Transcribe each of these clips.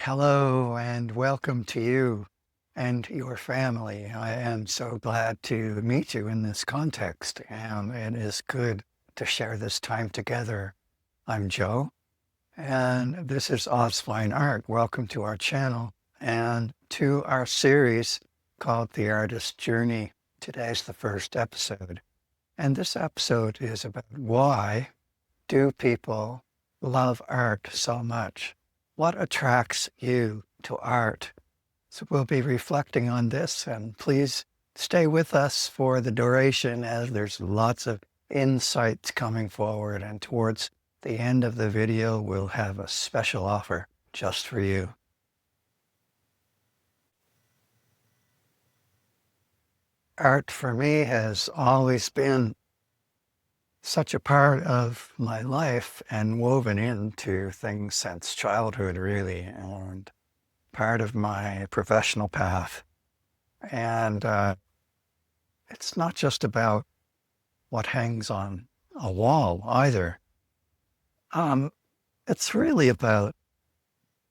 Hello and welcome to you and your family. I am so glad to meet you in this context, and it is good to share this time together. I'm Joe, and this is Oz FineArt. Welcome to our channel and to our series called The Artist's Journey. Today's the first episode, and this episode is about why do people love art so much? What attracts you to art? So we'll be reflecting on this, and please stay with us for the duration as there's lots of insights coming forward, and towards the end of the video we'll have a special offer just for you. Art for me has always been such a part of my life and woven into things since childhood, really, and part of my professional path. And it's not just about what hangs on a wall either. It's really about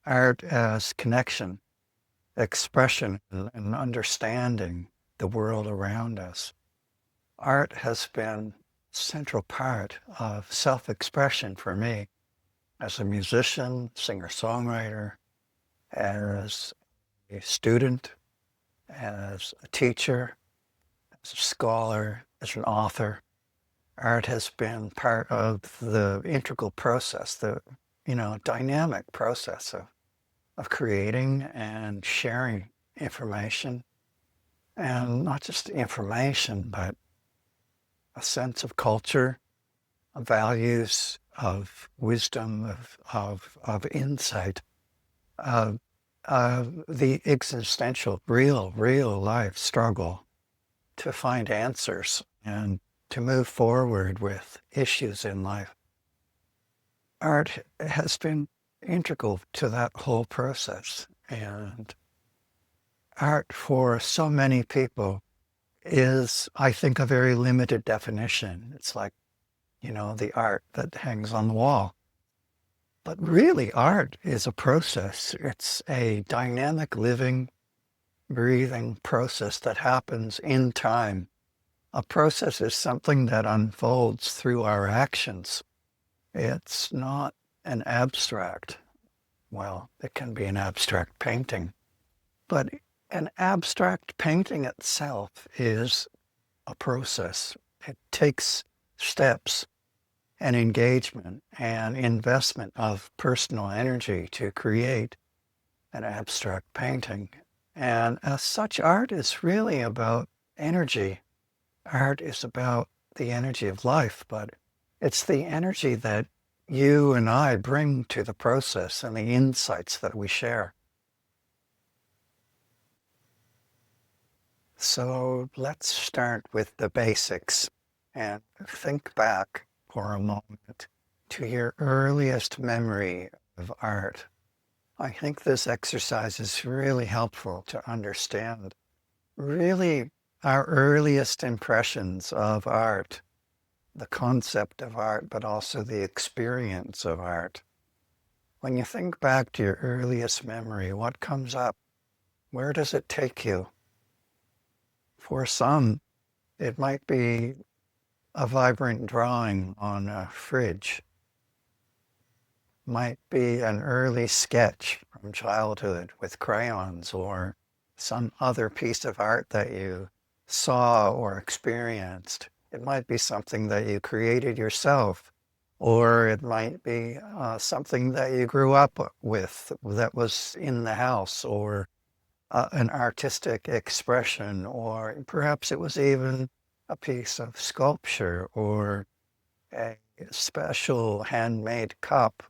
art as connection, expression, and understanding the world around us. Art has been central part of self-expression for me as a musician, singer-songwriter, as a student, as a teacher, as a scholar, as an author. Art has been part of the integral process, the dynamic process of creating and sharing information, and not just information, but a sense of culture, of values, of wisdom, of insight, of the existential, real life struggle to find answers and to move forward with issues in life. Art has been integral to that whole process, and art for so many people is, I think, a very limited definition. It's like, the art that hangs on the wall. But really, art is a process. It's a dynamic, living, breathing process that happens in time. A process is something that unfolds through our actions. It's not an abstract. Well, it can be an abstract painting, but an abstract painting itself is a process. It takes steps and engagement and investment of personal energy to create an abstract painting. And as such, art is really about energy. Art is about the energy of life, but it's the energy that you and I bring to the process and the insights that we share. So let's start with the basics and think back for a moment to your earliest memory of art. I think this exercise is really helpful to understand really our earliest impressions of art, the concept of art, but also the experience of art. When you think back to your earliest memory, what comes up? Where does it take you? For some, it might be a vibrant drawing on a fridge, might be an early sketch from childhood with crayons, or some other piece of art that you saw or experienced. It might be something that you created yourself, or it might be something that you grew up with that was in the house, or an artistic expression, or perhaps it was even a piece of sculpture or a special handmade cup.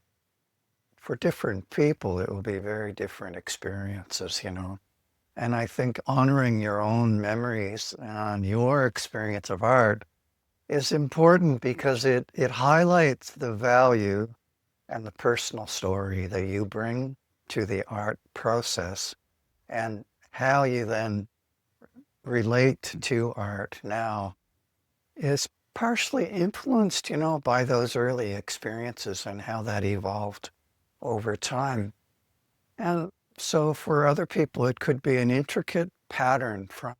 For different people, it will be very different experiences, And I think honoring your own memories and your experience of art is important because it highlights the value and the personal story that you bring to the art process, and how you then relate to art now is partially influenced, by those early experiences and how that evolved over time. And so for other people, it could be an intricate pattern from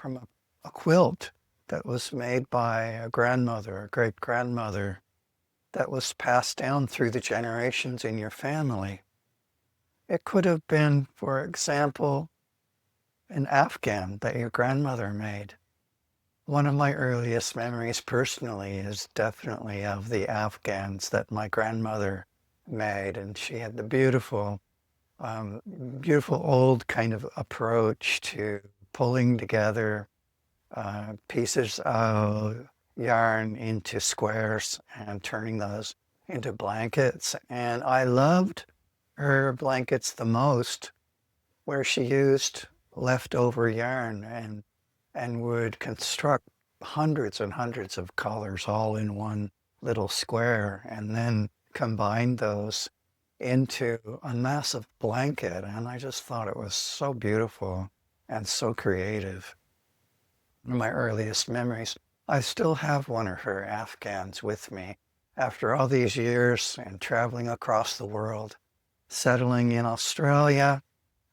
a quilt that was made by a grandmother, a great-grandmother, that was passed down through the generations in your family. It could have been, for example, an Afghan that your grandmother made. One of my earliest memories personally is definitely of the Afghans that my grandmother made, and she had the um, beautiful old kind of approach to pulling together pieces of yarn into squares and turning those into blankets. And I loved her blankets the most where she used leftover yarn and would construct hundreds and hundreds of colors all in one little square and then combine those into a massive blanket. And I just thought it was so beautiful and so creative. One of my earliest memories. I still have one of her Afghans with me after all these years and traveling across the world, settling in Australia,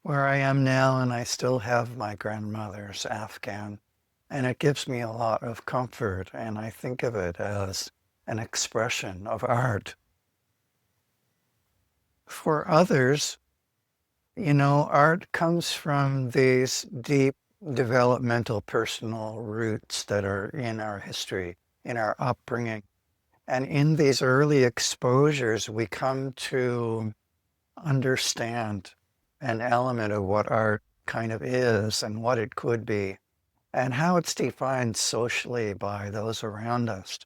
where I am now, and I still have my grandmother's Afghan. And it gives me a lot of comfort, and I think of it as an expression of art. For others, art comes from these deep developmental personal roots that are in our history, in our upbringing. And in these early exposures, we come to understand an element of what art kind of is and what it could be and how it's defined socially by those around us.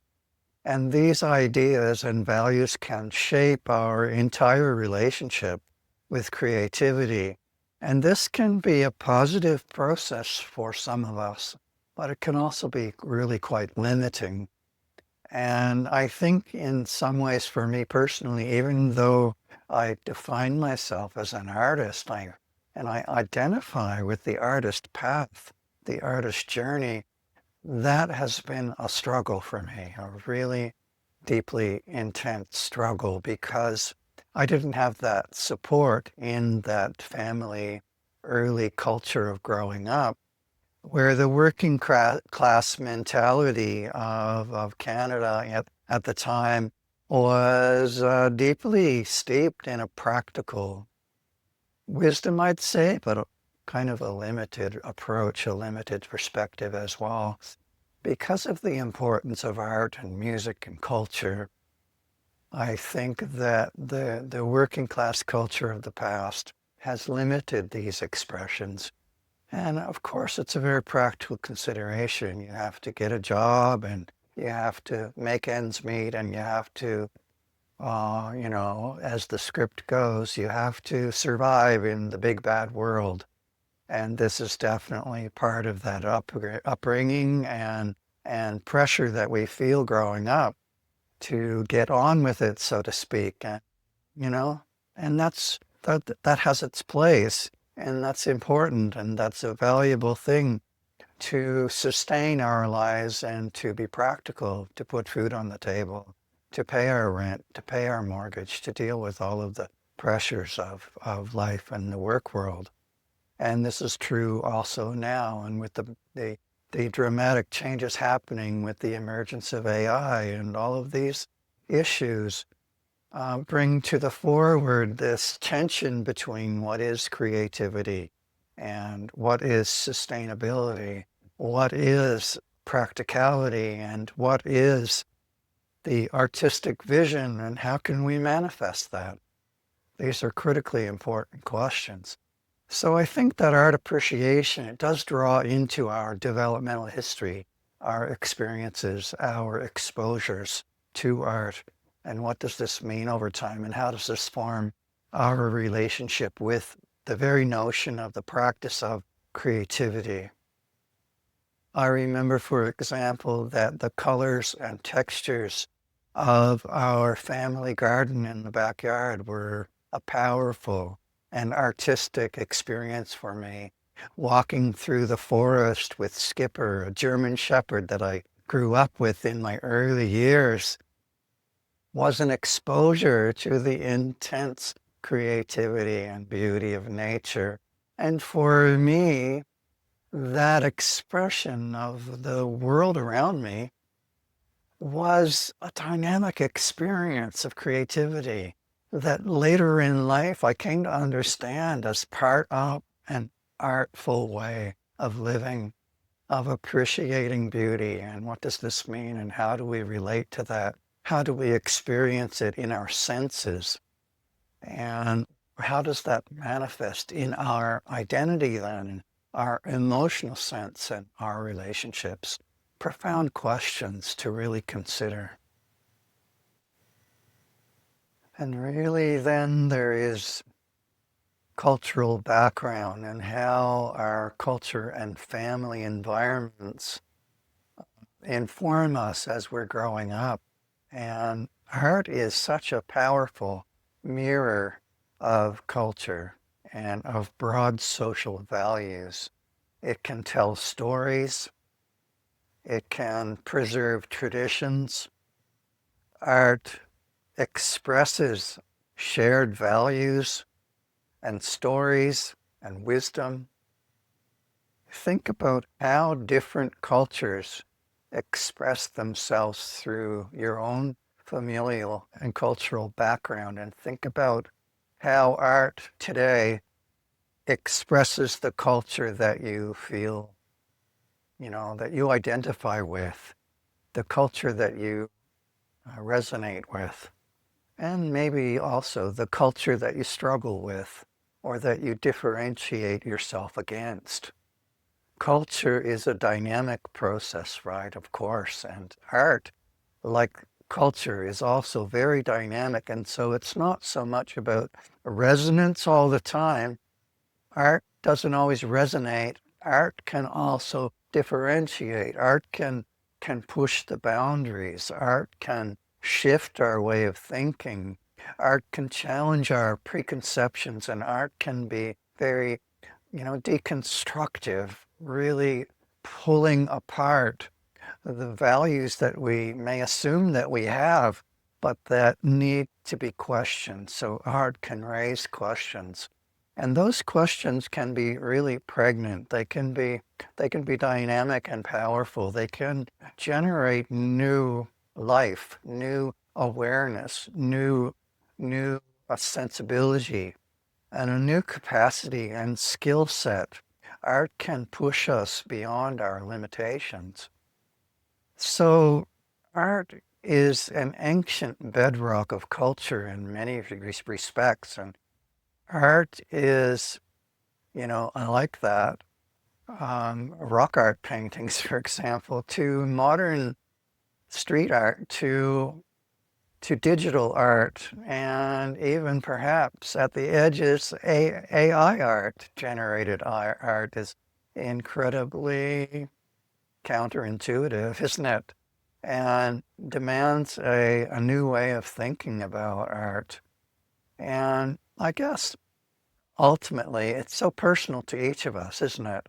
And these ideas and values can shape our entire relationship with creativity. And this can be a positive process for some of us, but it can also be really quite limiting. And I think in some ways for me personally, even though I define myself as an artist, and I identify with the artist path, the artist journey, that has been a struggle for me, a really deeply intense struggle, because I didn't have that support in that family early culture of growing up, where the working class mentality of Canada at the time was deeply steeped in a practical wisdom, I'd say, but kind of a limited approach, a limited perspective as well. Because of the importance of art and music and culture, I think that the working class culture of the past has limited these expressions. And of course, it's a very practical consideration. You have to get a job and you have to make ends meet and you have to, as the script goes, you have to survive in the big bad world. And this is definitely part of that upbringing and pressure that we feel growing up to get on with it, so to speak. And, you know, and that has its place, and that's important, and that's a valuable thing to sustain our lives and to be practical, to put food on the table, to pay our rent, to pay our mortgage, to deal with all of the pressures of life and the work world. And this is true also now, and with the dramatic changes happening with the emergence of AI and all of these issues bring to the forward this tension between what is creativity and what is sustainability, what is practicality, and what is the artistic vision, and how can we manifest that? These are critically important questions. So I think that art appreciation, it does draw into our developmental history, our experiences, our exposures to art. And what does this mean over time? And how does this form our relationship with the very notion of the practice of creativity? I remember, for example, that the colors and textures of our family garden in the backyard were a powerful and artistic experience for me. Walking through the forest with Skipper, a German Shepherd that I grew up with in my early years, was an exposure to the intense creativity and beauty of nature. And for me, that expression of the world around me was a dynamic experience of creativity that later in life I came to understand as part of an artful way of living, of appreciating beauty. And what does this mean? And how do we relate to that? How do we experience it in our senses? And how does that manifest in our identity then, our emotional sense and our relationships? Profound questions to really consider. And really then there is cultural background and how our culture and family environments inform us as we're growing up. And art is such a powerful mirror of culture and of broad social values. It can tell stories. It can preserve traditions. Art expresses shared values and stories and wisdom. Think about how different cultures express themselves through your own familial and cultural background, and think about how art today expresses the culture that you feel, that you identify with, the culture that you resonate with, and maybe also the culture that you struggle with or that you differentiate yourself against. Culture is a dynamic process, right? Of course. And art, like culture, is also very dynamic. And so it's not so much about resonance all the time. Art doesn't always resonate. Art can also differentiate. Art can push the boundaries. Art can shift our way of thinking. Art can challenge our preconceptions, and art can be very, deconstructive, really pulling apart the values that we may assume that we have, but that need to be questioned. So art can raise questions. And those questions can be really pregnant. They can be dynamic and powerful. They can generate new life, new awareness, new sensibility, and a new capacity and skill set. Art can push us beyond our limitations. So art is an ancient bedrock of culture in many respects, and art is, I like that. Rock art paintings, for example, to modern street art, to digital art, and even perhaps at the edges, AI art, generated art is incredibly counterintuitive, isn't it? And demands a new way of thinking about art. And I guess ultimately it's so personal to each of us, isn't it?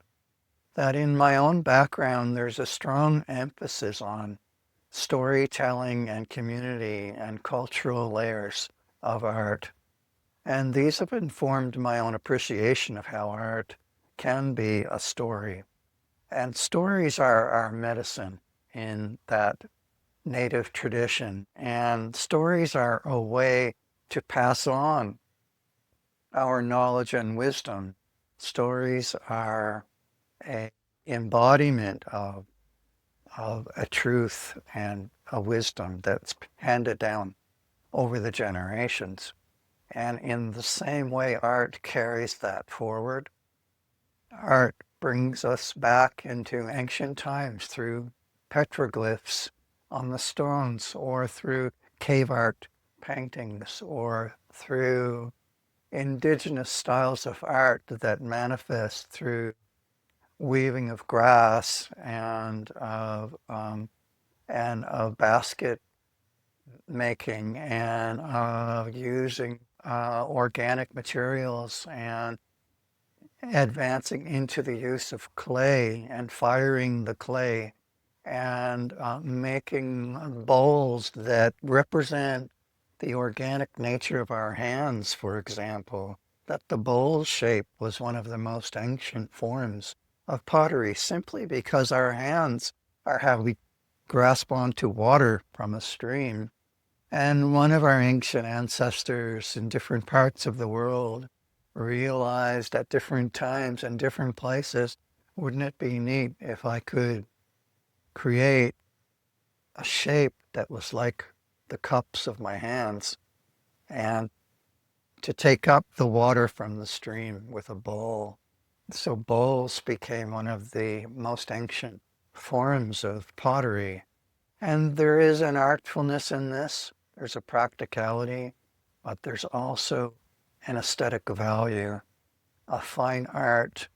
That in my own background, there's a strong emphasis on storytelling and community and cultural layers of art. And these have informed my own appreciation of how art can be a story. And stories are our medicine in that native tradition. And stories are a way to pass on our knowledge and wisdom. Stories are an embodiment of a truth and a wisdom that's handed down over the generations. And in the same way, art carries that forward. Art brings us back into ancient times through petroglyphs on the stones, or through cave art paintings, or through indigenous styles of art that manifest through weaving of grass and of basket making, and using organic materials, and advancing into the use of clay and firing the clay, and making bowls that represent the organic nature of our hands, for example, that the bowl shape was one of the most ancient forms of pottery simply because our hands are how we grasp onto water from a stream. And one of our ancient ancestors in different parts of the world realized at different times and different places, wouldn't it be neat if I could create a shape that was like the cups of my hands and to take up the water from the stream with a bowl. So bowls became one of the most ancient forms of pottery. And there is an artfulness in this. There's a practicality, but there's also an aesthetic value, a fine art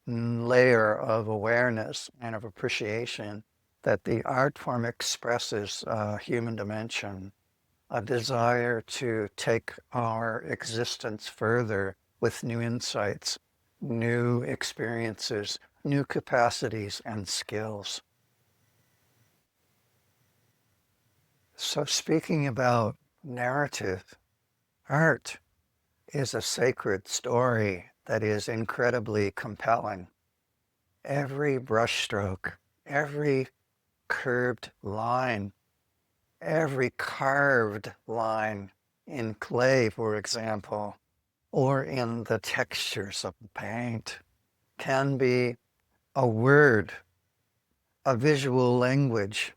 layer of awareness and of appreciation that the art form expresses a human dimension, a desire to take our existence further with new insights, new experiences, new capacities and skills. So speaking about narrative, art is a sacred story that is incredibly compelling. Every brushstroke, every curved line, every carved line in clay, for example, or in the textures of paint, can be a word, a visual language,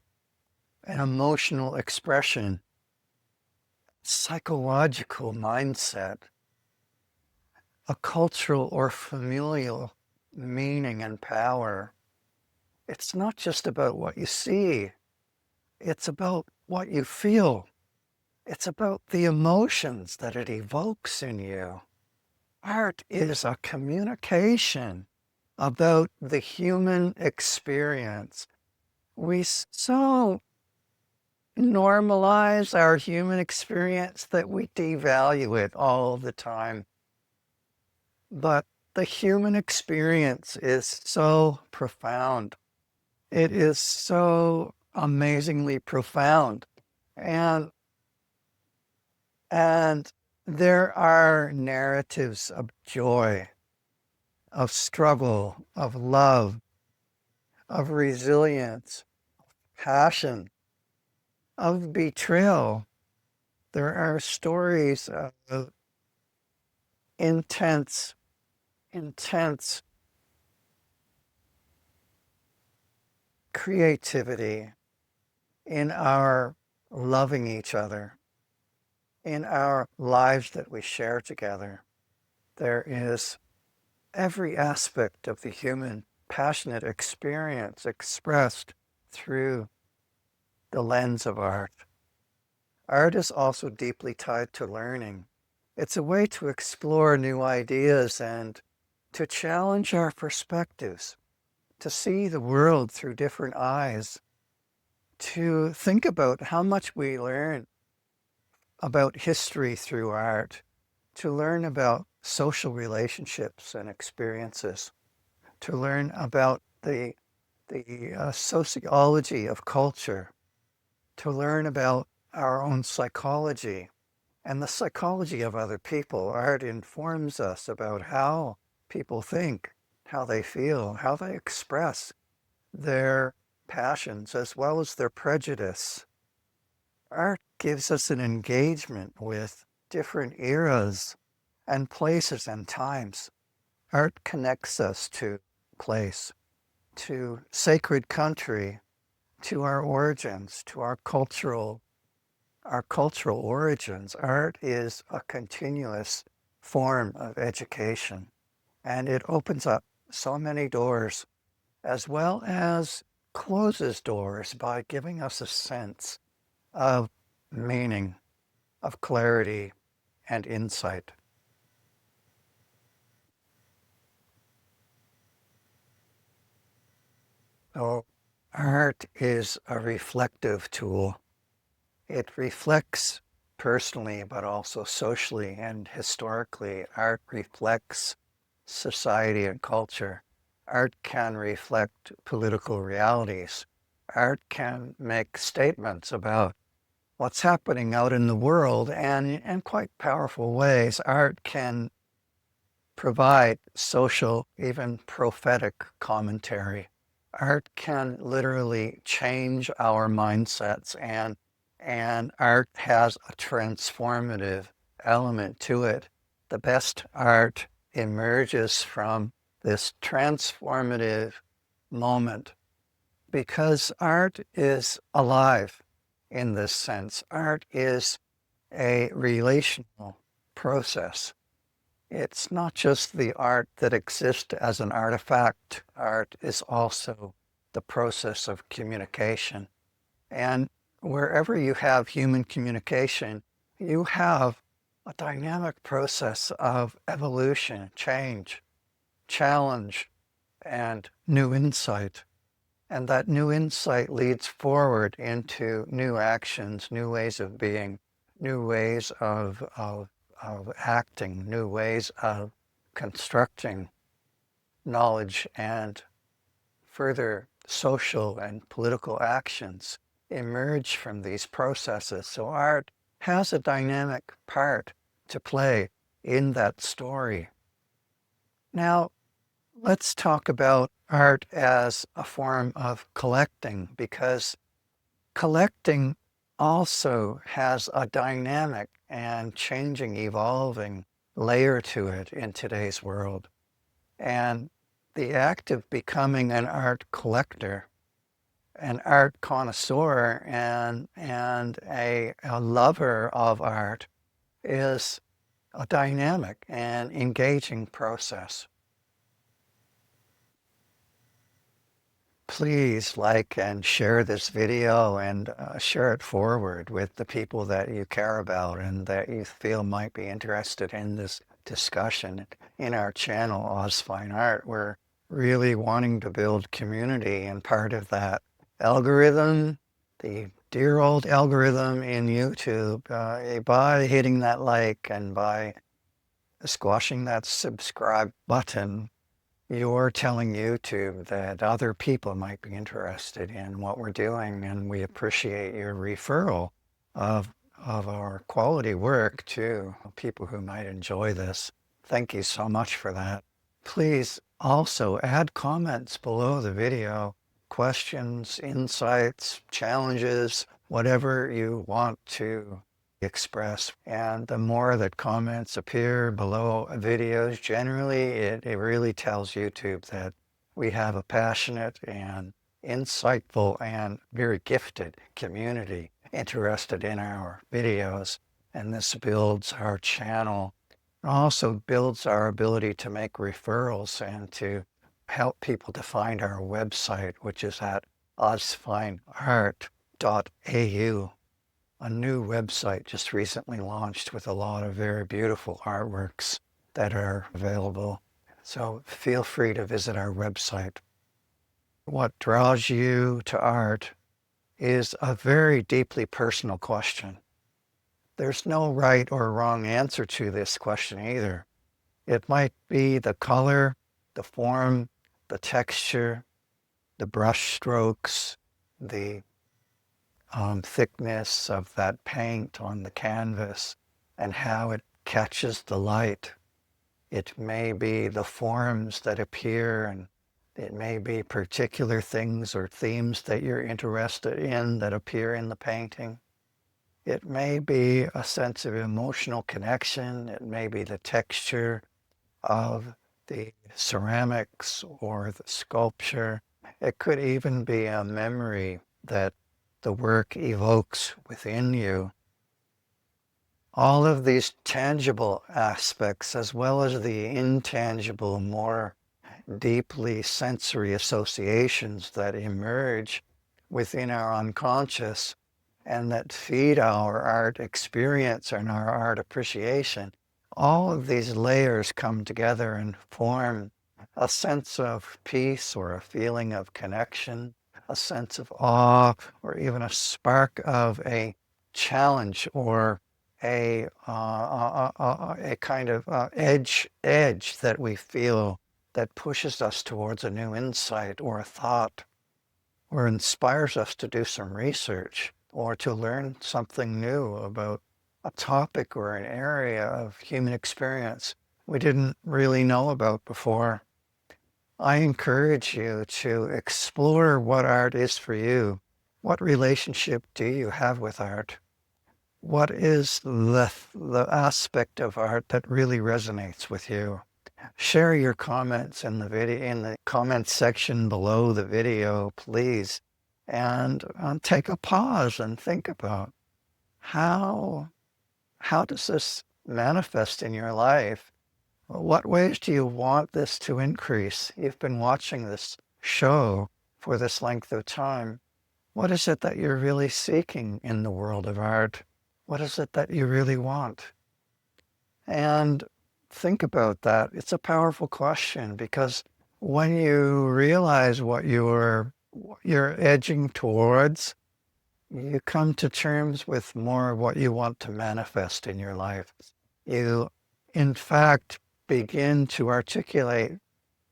an emotional expression, psychological mindset, a cultural or familial meaning and power. It's not just about what you see, it's about what you feel. It's about the emotions that it evokes in you. Art is a communication about the human experience. We so normalize our human experience that we devalue it all the time. But the human experience is so profound. It is so amazingly profound. And and there are narratives of joy, of struggle, of love, of resilience, passion, of betrayal. There are stories of intense, intense creativity in our loving each other, in our lives that we share together. There is every aspect of the human passionate experience expressed through the lens of art. Art is also deeply tied to learning. It's a way to explore new ideas and to challenge our perspectives, to see the world through different eyes, to think about how much we learn about history through art, to learn about social relationships and experiences, to learn about the sociology of culture, to learn about our own psychology and the psychology of other people. Art informs us about how people think, how they feel, how they express their passions as well as their prejudice. Art gives us an engagement with different eras and places and times. Art connects us to place, to sacred country, to our origins, to our cultural origins. Art is a continuous form of education, and it opens up so many doors as well as closes doors by giving us a sense of meaning, of clarity and insight. So art is a reflective tool. It reflects personally, but also socially and historically. Art reflects society and culture. Art can reflect political realities. Art can make statements about what's happening out in the world, and in quite powerful ways, art can provide social, even prophetic commentary. Art can literally change our mindsets, and art has a transformative element to it. The best art emerges from this transformative moment because art is alive in this sense. Art is a relational process. It's not just the art that exists as an artifact. Art is also the process of communication. And wherever you have human communication, you have a dynamic process of evolution, change, challenge, and new insight. And that new insight leads forward into new actions, new ways of being, new ways of acting, new ways of constructing knowledge, and further social and political actions emerge from these processes. So art has a dynamic part to play in that story. Now, let's talk about art as a form of collecting, because collecting also has a dynamic and changing, evolving layer to it in today's world. And the act of becoming an art collector, an art connoisseur, and a lover of art is a dynamic and engaging process. Please like and share this video, and share it forward with the people that you care about and that you feel might be interested in this discussion. In our channel, Oz FineArt, we're really wanting to build community, and part of that algorithm, the dear old algorithm in YouTube, by hitting that like and by squashing that subscribe button, you're telling YouTube that other people might be interested in what we're doing, and we appreciate your referral of our quality work to people who might enjoy this. Thank you so much for that. Please also add comments below the video, questions, insights, challenges, whatever you want to express. And the more that comments appear below videos, generally it really tells YouTube that we have a passionate and insightful and very gifted community interested in our videos. And this builds our channel. It also builds our ability to make referrals and to help people to find our website, which is at ozfineart.au. A new website just recently launched with a lot of very beautiful artworks that are available. So feel free to visit our website. What draws you to art is a very deeply personal question. There's no right or wrong answer to this question either. It might be the color, the form, the texture, the brush strokes, the thickness of that paint on the canvas, and how it catches the light. It may be the forms that appear, and it may be particular things or themes that you're interested in that appear in the painting. It may be a sense of emotional connection. It may be the texture of the ceramics or the sculpture. It could even be a memory that the work evokes within you. All of these tangible aspects, as well as the intangible, more deeply sensory associations that emerge within our unconscious and that feed our art experience and our art appreciation, all of these layers come together and form a sense of peace or a feeling of connection, a sense of awe, or even a spark of a challenge or a kind of edge that we feel that pushes us towards a new insight or a thought, or inspires us to do some research. or to learn something new about a topic or an area of human experience we didn't really know about before. I encourage you to explore what art is for you. What relationship do you have with art? What is the aspect of art that really resonates with you? Share your comments in the comments section below the video, please, and take a pause and think about how how does this manifest in your life? What ways do you want this to increase? You've been watching this show for this length of time. What is it that you're really seeking in the world of art? What is it that you really want? And think about that. It's a powerful question because when you realize what you're edging towards, you come to terms with more of what you want to manifest in your life. You, in fact, begin to articulate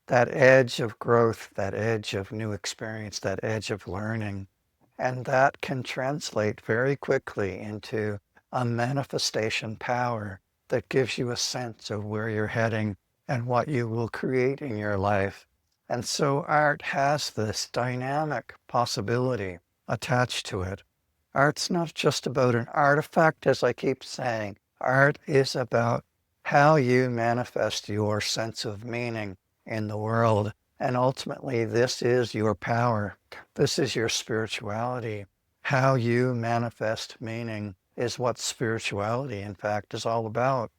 that edge of growth, that edge of new experience, that edge of learning. And that can translate very quickly into a manifestation power that gives you a sense of where you're heading and what you will create in your life. And so art has this dynamic possibility attached to it. Art's not just about an artifact, as I keep saying. Art is about how you manifest your sense of meaning in the world. And ultimately, this is your power. This is your spirituality. How you manifest meaning is what spirituality, in fact, is all about.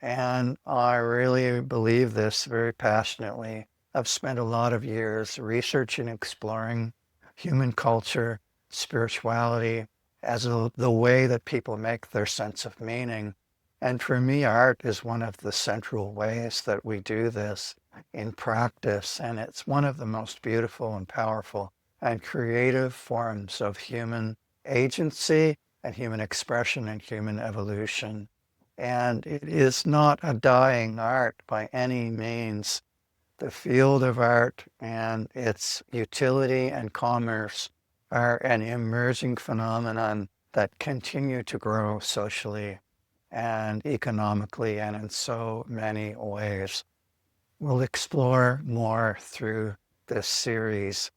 And I really believe this very passionately. I've spent a lot of years researching, exploring human culture, spirituality, as the way that people make their sense of meaning. And for me, art is one of the central ways that we do this in practice. And it's one of the most beautiful and powerful and creative forms of human agency and human expression and human evolution. And it is not a dying art by any means. The field of art and its utility and commerce are an emerging phenomenon that continue to grow socially and economically and in so many ways. We'll explore more through this series,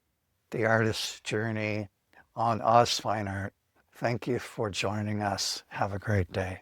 The Artist's Journey on Oz FineArt. Thank you for joining us. Have a great day.